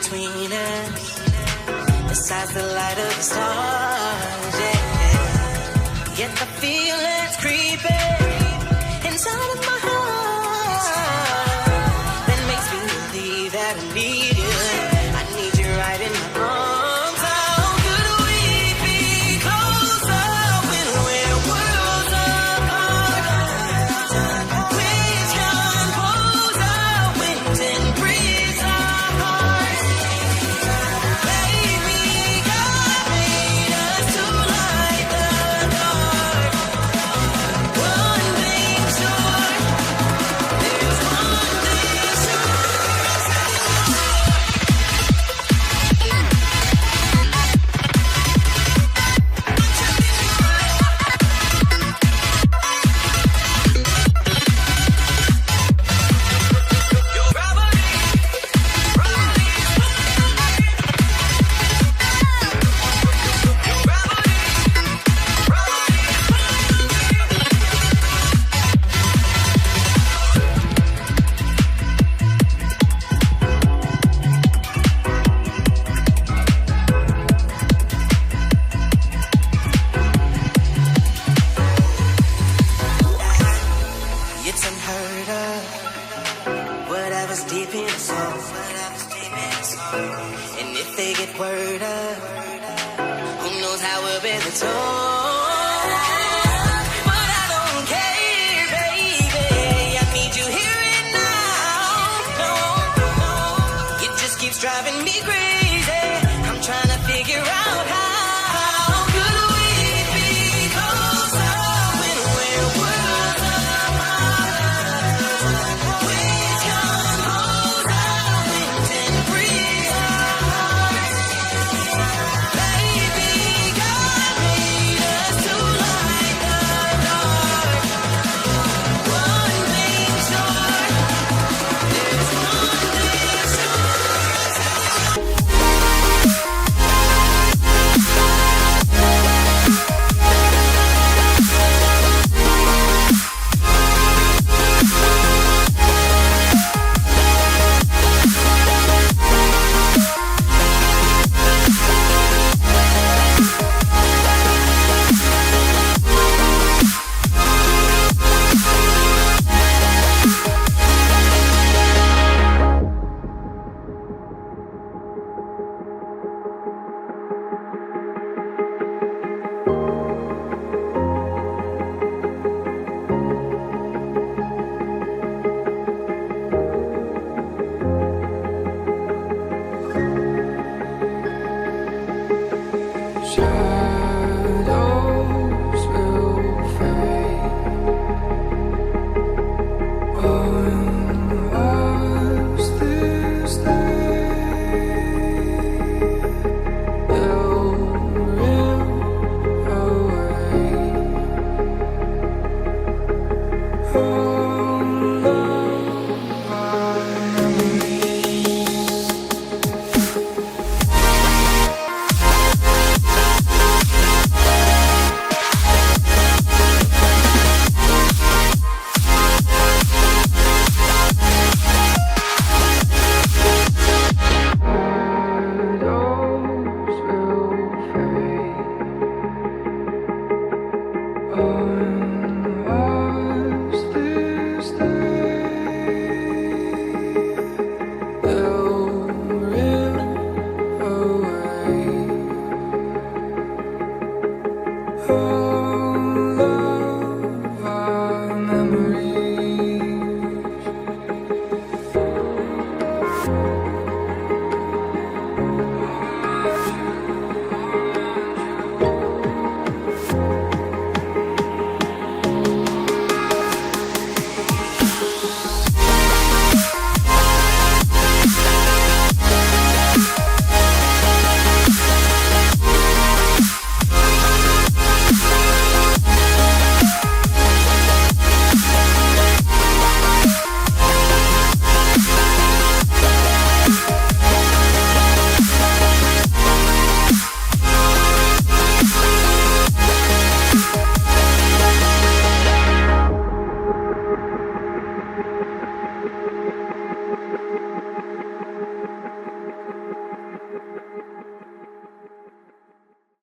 between us, besides the light of the stars, yeah. Yet the feeling's creeping inside of my heart that makes me believe that I need you. I need you right in my arms. How could we be closer when we're worlds apart? Which composer went and breathes our hearts? Baby, God made us to light the dark. One thing sure, there's one thing sure. It's unheard of, whatever's deep in the soul. And if they get word of, who knows how we'll bear the toll. But I don't care, baby, I need you here and now. No, it just keeps driving me crazy. I'm trying to figure out how could we be closer when we're worlds apart? Which composer went and breathed our hearts? Baby, God made us to light the dark. One thing sure, there's one thing sure. Shine.